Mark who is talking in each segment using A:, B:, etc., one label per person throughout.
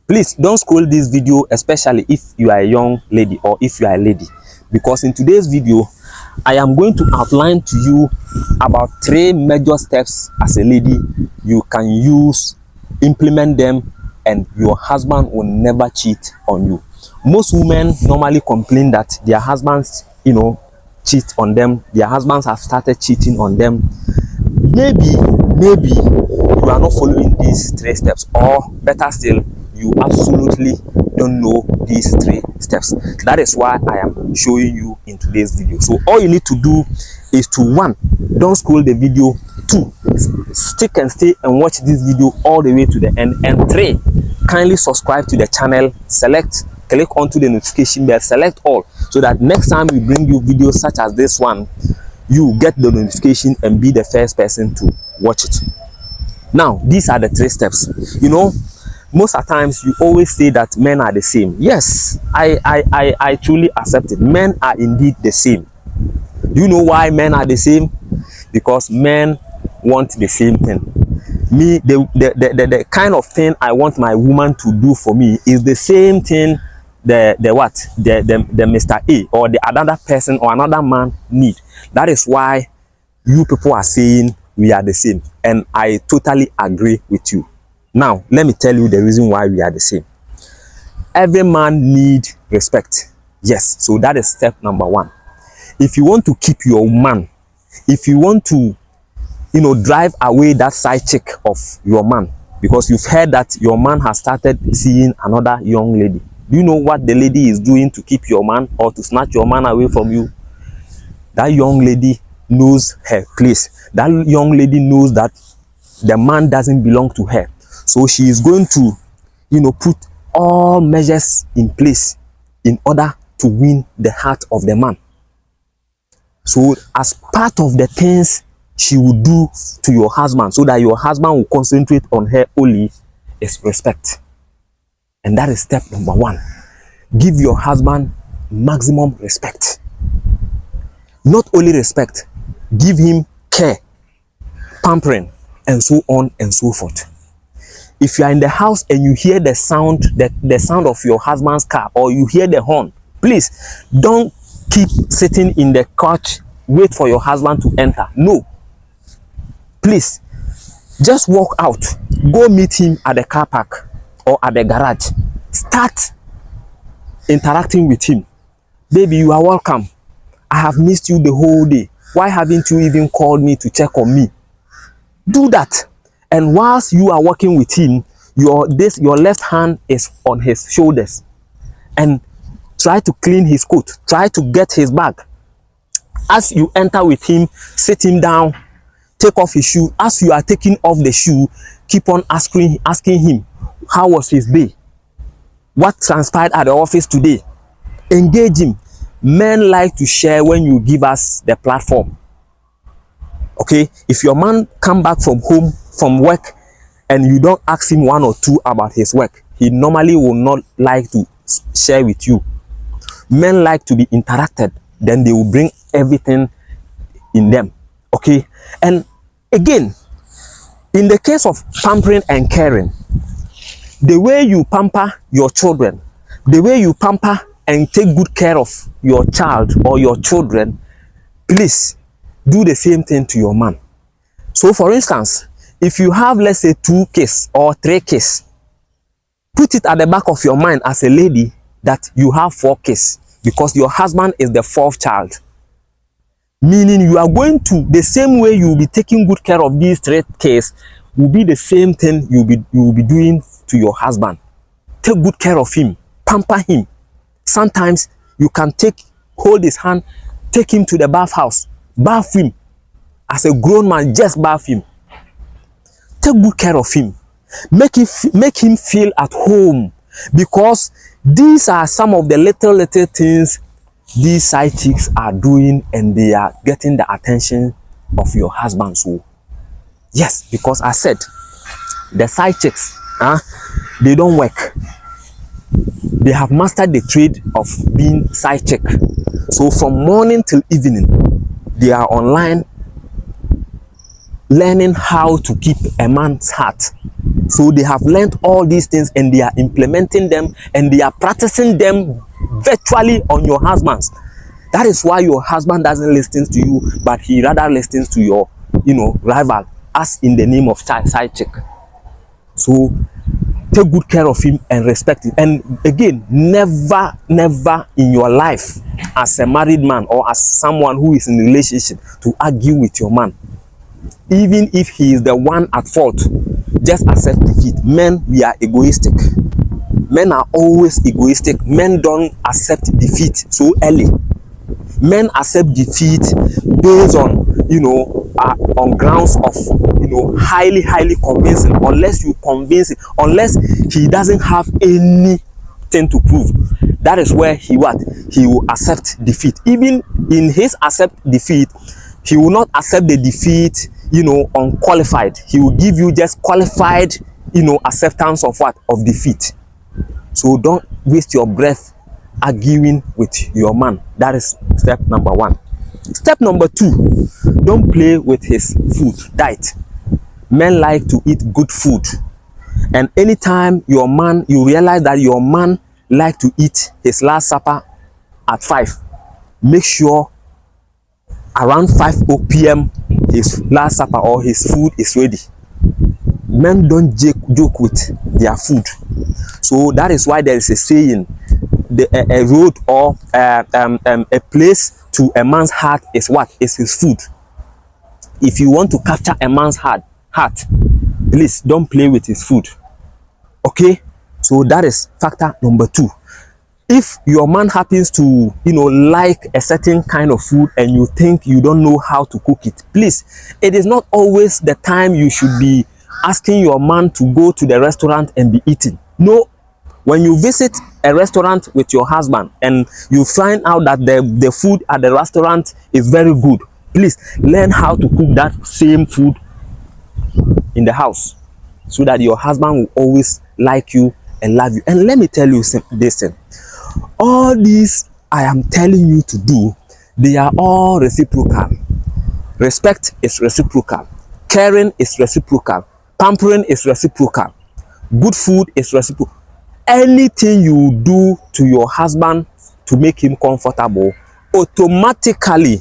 A: Please don't scroll this video, especially if you are a young lady or if you are a lady, because in today's video I am going to outline to you about 3 major steps as a lady you can use, implement them, and your husband will never cheat on you. Most women normally complain that their husbands, cheat on them. Their husbands have started cheating on them. Maybe you are not following these 3 steps, or better still, you absolutely don't know these 3 steps. That is why I am showing you in today's video. So all you need to do is to 1, don't scroll the video. 2, stick and stay and watch this video all the way to the end. And 3, kindly subscribe to the channel, click onto the notification bell, select all, so that next time we bring you videos such as this one, you get the notification and be the first person to watch it. Now, these are the 3 steps. Most of the times you always say that men are the same. Yes, I truly accept it. Men are indeed the same. Do you know why men are the same? Because men want the same thing. Me, the kind of thing I want my woman to do for me is the same thing the Mr. A or the another person or another man need. That is why you people are saying we are the same, and I totally agree with you. Now let me tell you the reason why we are the same. Every man needs respect. Yes, so that is step number 1. If you want to keep your man, if you want to drive away that side chick of your man, because you've heard that your man has started seeing another young lady. Do you know what the lady is doing to keep your man or to snatch your man away from you? That young lady knows her place. That young lady knows that the man doesn't belong to her. So she is going to, put all measures in place in order to win the heart of the man. So as part of the things she will do to your husband, so that your husband will concentrate on her only, is respect. And that is step number 1. Give your husband maximum respect. Not only respect, give him care, pampering, and so on and so forth. If you are in the house and you hear the sound, the sound of your husband's car, or you hear the horn, please don't keep sitting in the couch, wait for your husband to enter. No. Please, just walk out. Go meet him at the car park or at the garage. Start interacting with him. Baby, you are welcome. I have missed you the whole day. Why haven't you even called me to check on me? Do that. And whilst you are working with him, your left hand is on his shoulders, and try to clean his coat. Try to get his bag. As you enter with him, sit him down, take off his shoe. As you are taking off the shoe, keep on asking him, how was his day? What transpired at the office today? Engage him. Men like to share when you give us the platform. Okay, if your man come back from work and you don't ask him 1 or 2 about his work, he normally will not like to share with you. Men like to be interacted, then they will bring everything in them. Okay, and again, in the case of pampering and caring, the way you pamper your children, the way you pamper and take good care of your child or your children, please do the same thing to your man. So for instance, if you have, let's say, 2 kids or 3 kids, put it at the back of your mind as a lady that you have 4 kids, because your husband is the 4th child. Meaning you are going to, the same way you will be taking good care of these 3 kids, will be the same thing you will be doing to your husband. Take good care of him, pamper him. Sometimes you can hold his hand, take him to the bathhouse, bath him. As a grown man, just bath him. Take good care of him. Make him feel at home, because these are some of the little things these side chicks are doing, and they are getting the attention of your husband. So yes, because I said the side chicks, they don't work. They have mastered the trade of being side chick. So from morning till evening, they are online learning how to keep a man's heart. So they have learned all these things and they are implementing them and they are practicing them virtually on your husbands. That is why your husband doesn't listen to you, but he rather listens to your, rival, as in the name of side chick. So take good care of him and respect him. And again, never in your life, as a married man or as someone who is in a relationship, to argue with your man. Even if he is the one at fault, just accept defeat. Men, we are egoistic. Men are always egoistic. Men don't accept defeat so early. Men accept defeat based on, on grounds of, highly convincing. Unless you convince him, unless he doesn't have anything to prove, that is where he will accept defeat. Even in his accept defeat, he will not accept the defeat, unqualified. He will give you just qualified, acceptance of defeat. So don't waste your breath arguing with your man. That is step number 1. Step number 2, don't play with his food diet. Men like to eat good food, and anytime you realize that your man like to eat his last supper at 5, make sure around 5 p.m. his last supper or his food is ready. Men don't joke with their food. So that is why there is a saying, a road or a place to a man's heart is what? Is his food. If you want to capture a man's heart, please don't play with his food. Okay? So that is factor number 2. If your man happens to, like a certain kind of food and you think you don't know how to cook it, please, it is not always the time you should be asking your man to go to the restaurant and be eating. No. When you visit a restaurant with your husband and you find out that the food at the restaurant is very good, please learn how to cook that same food in the house, so that your husband will always like you and love you. And let me tell you this thing. All these I am telling you to do, they are all reciprocal. Respect is reciprocal. Caring is reciprocal. Pampering is reciprocal. Good food is reciprocal. Anything you do to your husband to make him comfortable, automatically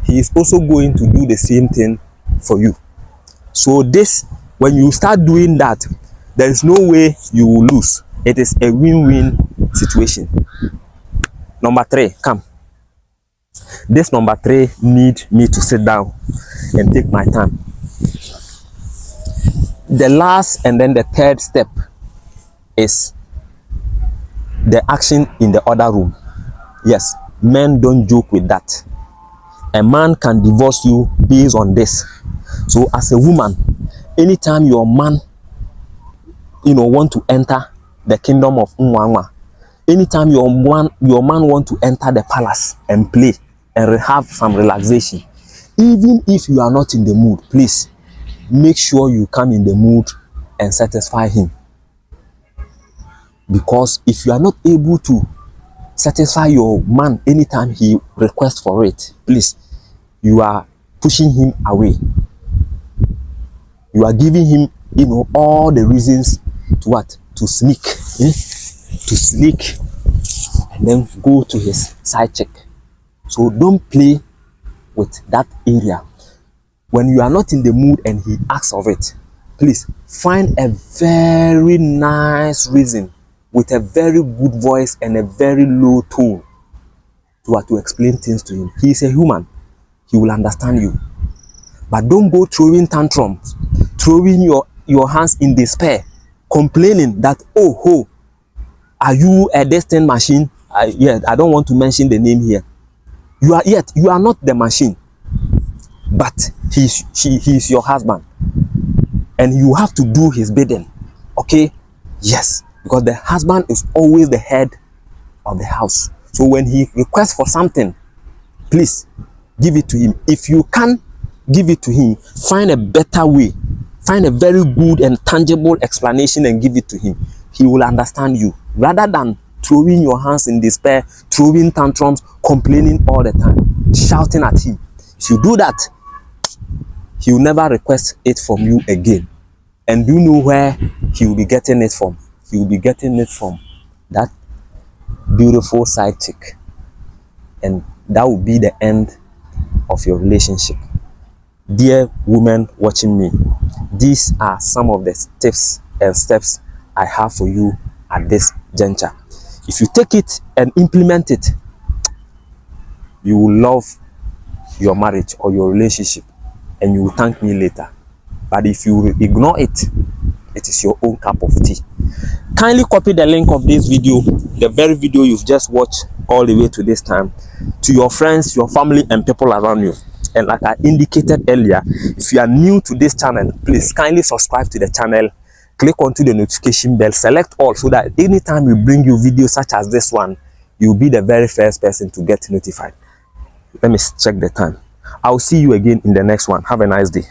A: he is also going to do the same thing for you. So this, when you start doing that, there is no way you will lose. It is a win-win situation. Number 3, come. This number 3 need me to sit down and take my time. The last and then the third step is the action in the other room. Yes, men don't joke with that. A man can divorce you based on this. So as a woman, anytime your man, want to enter the kingdom of Nwanwa, anytime your man want to enter the palace and play and have some relaxation, even if you are not in the mood, please make sure you come in the mood and satisfy him. Because if you are not able to satisfy your man anytime he requests for it, please, you are pushing him away. You are giving him, all the reasons to what? To sneak. To sneak and then go to his side chick. So don't play with that area. When you are not in the mood and he asks of it, please find a very nice reason with a very good voice and a very low tone to explain things to him. He is a human. He will understand you. But don't go throwing tantrums, throwing your hands in despair, complaining that, are you a destined machine? I don't want to mention the name here. You are not the machine, but he's your husband, and you have to do his bidding. Okay? Yes, because the husband is always the head of the house. So when he requests for something, please give it to him. If you can't give it to him, find a better way. Find a very good and tangible explanation and give it to him. He will understand you, rather than throwing your hands in despair, throwing tantrums, complaining all the time, shouting at him. If you do that, he will never request it from you again. And do you know where he will be getting it from? He will be getting it from that beautiful side chick. And that will be the end of your relationship. Dear women watching me, these are some of the tips and steps I have for you at this juncture. If you take it and implement it, you will love your marriage or your relationship, and you will thank me later. But if you ignore it, it is your own cup of tea. Kindly copy the link of this video, the very video you've just watched all the way to this time, to your friends, your family, and people around you. And like I indicated earlier, if you are new to this channel, please kindly subscribe to the channel, click onto the notification bell, select all, so that anytime we bring you videos such as this one, you'll be the very first person to get notified. Let me check the time. I'll see you again in the next one. Have a nice day.